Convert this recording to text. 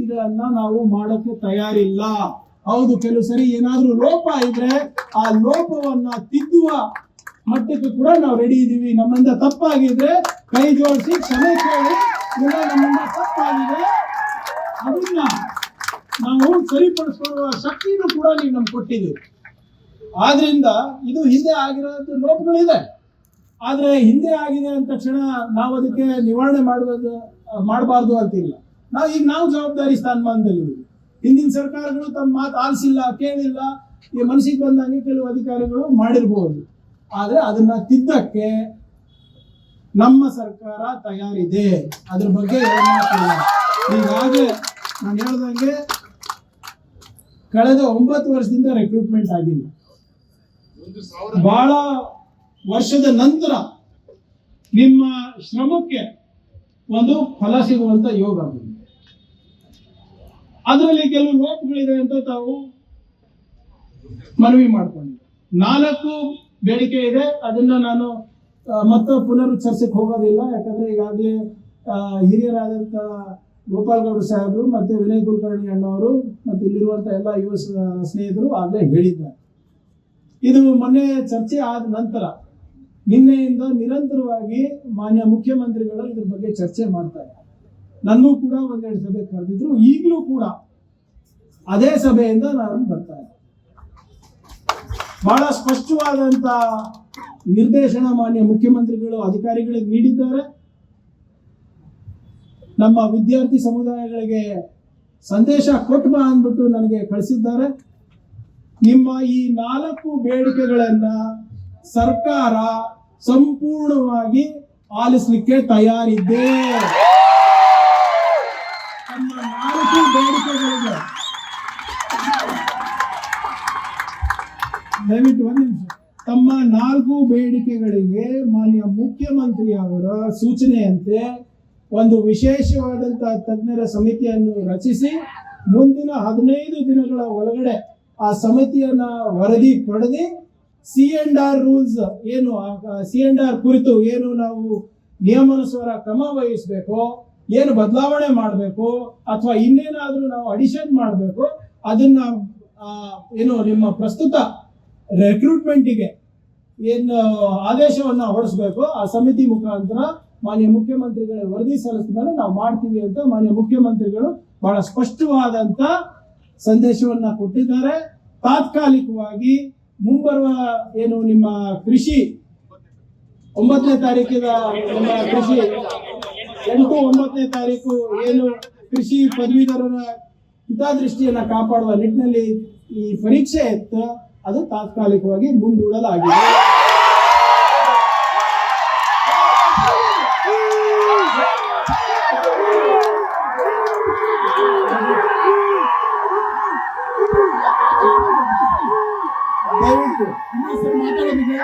ಇದನ್ನ ನಾವು ಮಾಡೋಕೆ ತಯಾರಿಲ್ಲ. ಹೌದು, ಕೆಲವು ಸರಿ ಏನಾದ್ರೂ ಲೋಪ ಇದ್ರೆ ಆ ಲೋಪವನ್ನ ತಿದ್ದುವ ಮಟ್ಟಕ್ಕೆ ಕೂಡ ನಾವು ರೆಡಿ ಇದೀವಿ. ನಮ್ಮಿಂದ ತಪ್ಪಾಗಿದ್ರೆ ಕೈ ಜೋಡಿಸಿ ಕ್ಷಮೆ ಕೇಳಿ, ಇಲ್ಲ ನಮ್ಮಿಂದ ತಪ್ಪಾಗಿದೆ ಅದನ್ನ ನಾವು ಸರಿಪಡಿಸಿಕೊಳ್ಳುವ ಶಕ್ತಿನೂ ಕೂಡ ನೀವು ನಮ್ಗೆ ಕೊಟ್ಟಿದ್ದೀವಿ. ಆದ್ರಿಂದ ಇದು ಹಿಂದೆ ಆಗಿರೋದು ಲೋಪಗಳಿದೆ. ಆದ್ರೆ ಹಿಂದೆ ಆಗಿದೆ ಅಂದ ತಕ್ಷಣ ನಾವು ಅದಕ್ಕೆ ನಿವಾರಣೆ ಮಾಡಬಾರ್ದು ಅಂತಿಲ್ಲ. ನಾವು ಜವಾಬ್ದಾರಿ ಸ್ಥಾನಮಾನದಲ್ಲಿದ್ದೀವಿ. ಹಿಂದಿನ ಸರ್ಕಾರಗಳು ತಮ್ಮ ಮಾತು ಆಲಿಸಿಲ್ಲ, ಕೇಳಿಲ್ಲ, ಈ ಮನಸ್ಸಿಗೆ ಬಂದಂಗೆ ಕೆಲವು ಅಧಿಕಾರಿಗಳು ಮಾಡಿರ್ಬೋದು. ಆದ್ರೆ ಅದನ್ನ ತಿದ್ದಕ್ಕೆ ನಮ್ಮ ಸರ್ಕಾರ ತಯಾರಿದೆ. ಅದ್ರ ಬಗ್ಗೆ ಈಗಾಗಲೇ ನಾನು ಹೇಳ್ದಂಗೆ ಕಳೆದ 9 ವರ್ಷದಿಂದ ರಿಕ್ರೂಟ್ಮೆಂಟ್ ಆಗಿಲ್ಲ. ಬಹಳ ವರ್ಷದ ನಂತರ ನಿಮ್ಮ ಶ್ರಮಕ್ಕೆ ಒಂದು ಫಲ ಸಿಗುವಂತ ಯೋಗ ಬಂದಿದೆ. ಅದರಲ್ಲಿ ಕೆಲವು ಲೋಪಗಳಿದೆ ಅಂತ ತಾವು ಮನವಿ ಮಾಡ್ಕೊಂಡಿದ್ದೆ. 4 ಬೇಡಿಕೆ ಇದೆ. ಅದನ್ನ ನಾನು ಮತ್ತೆ ಪುನರುಚ್ಚರಿಸಕ್ಕೆ ಹೋಗೋದಿಲ್ಲ. ಯಾಕಂದ್ರೆ ಈಗಾಗಲೇ ಹಿರಿಯರಾದಂತ ಗೋಪಾಲಗೌಡ ಸಾಹೇಬರು ಮತ್ತೆ ವಿನಯ್ ಕುಲಕರ್ಣಿ ಅಣ್ಣವರು ಮತ್ತೆ ಇಲ್ಲಿರುವಂತ ಎಲ್ಲ ಯುವ ಸ್ನೇಹಿತರು ಆಗಲೇ ಹೇಳಿದ್ದಾರೆ. ಇದು ಮೊನ್ನೆ ಚರ್ಚೆ ಆದ ನಂತರ ನಿನ್ನೆಯಿಂದ ನಿರಂತರವಾಗಿ ಮಾನ್ಯ ಮುಖ್ಯಮಂತ್ರಿಗಳು ಇದ್ರ ಬಗ್ಗೆ ಚರ್ಚೆ ಮಾಡ್ತಾರೆ. ನನಗೂ ಕೂಡ 1-2 ಸಭೆ ಕರೆದಿದ್ರು. ಈಗಲೂ ಕೂಡ ಅದೇ ಸಭೆಯಿಂದ ನಾನು ಬರ್ತಾರೆ. ಬಹಳ ಸ್ಪಷ್ಟವಾದಂತ ನಿರ್ದೇಶನ ಮಾನ್ಯ ಮುಖ್ಯಮಂತ್ರಿಗಳು ಅಧಿಕಾರಿಗಳಿಗೆ ನೀಡಿದ್ದಾರೆ. ನಮ್ಮ ವಿದ್ಯಾರ್ಥಿ ಸಮುದಾಯಗಳಿಗೆ ಸಂದೇಶ ಕೊಟ್ಟು ಬಾ ಅಂದ್ಬಿಟ್ಟು ನನಗೆ ಕಳಿಸಿದ್ದಾರೆ. ನಿಮ್ಮ ಈ 4 ಬೇಡಿಕೆಗಳನ್ನ ಸರ್ಕಾರ ಸಂಪೂರ್ಣವಾಗಿ ಆಲಿಸಲಿಕ್ಕೆ ತಯಾರಿದೆ. ತಮ್ಮ 4 ಬೇಡಿಕೆಗಳಿಗೆ ದಯವಿಟ್ಟು 1 ನಿಮಿಷ. ತಮ್ಮ 4 ಬೇಡಿಕೆಗಳಿಗೆ ಮಾನ್ಯ ಮುಖ್ಯಮಂತ್ರಿ ಅವರ ಸೂಚನೆಯಂತೆ ಒಂದು ವಿಶೇಷವಾದಂತಹ ತಜ್ಞರ ಸಮಿತಿಯನ್ನು ರಚಿಸಿ ಮುಂದಿನ 15 ದಿನಗಳ ಒಳಗಡೆ ಆ ಸಮಿತಿಯನ್ನ ವರದಿ ಪಡೆದು C&R ರೂಲ್ಸ್ ಏನು, C&R ಕುರಿತು ಏನು ನಾವು ನಿಯಮಾನುಸಾರ ಕ್ರಮ ವಹಿಸಬೇಕು, ಏನು ಬದಲಾವಣೆ ಮಾಡಬೇಕು ಅಥವಾ ಇನ್ನೇನಾದ್ರೂ ನಾವು ಅಡಿಷನ್ ಮಾಡಬೇಕು, ಅದನ್ನ ಏನು ನಿಮ್ಮ ಪ್ರಸ್ತುತ ರಿಕ್ರೂಟ್ಮೆಂಟ್ಗೆ ಏನು ಆದೇಶವನ್ನ ಹೊರಡಿಸಬೇಕು ಆ ಸಮಿತಿ ಮುಖಾಂತರ ಮಾನ್ಯ ಮುಖ್ಯಮಂತ್ರಿಗಳ ವರದಿ ಸಲ್ಲಿಸಿದ್ರೆ ನಾವು ಮಾಡ್ತೀವಿ ಅಂತ ಮಾನ್ಯ ಮುಖ್ಯಮಂತ್ರಿಗಳು ಬಹಳ ಸ್ಪಷ್ಟವಾದಂತ ಸಂದೇಶವನ್ನ ಕೊಟ್ಟಿದ್ದಾರೆ. ತಾತ್ಕಾಲಿಕವಾಗಿ ಮುಂಬರುವ ಏನು ನಿಮ್ಮ ಕೃಷಿ 9ನೇ ತಾರೀಕಿನ ನಿಮ್ಮ ಕೃಷಿ 8-9ನೇ ತಾರೀಕು ಏನು ಕೃಷಿ ಪದವೀಧರರ ಹಿತದೃಷ್ಟಿಯನ್ನ ಕಾಪಾಡುವ ನಿಟ್ಟಿನಲ್ಲಿ ಈ ಪರೀಕ್ಷೆ ಇತ್ತು, ಅದು ತಾತ್ಕಾಲಿಕವಾಗಿ ಮುಂದೂಡಲಾಗಿದೆ. ದಯವಿಟ್ಟು ಮಾತಾಡೋದಿದೆ.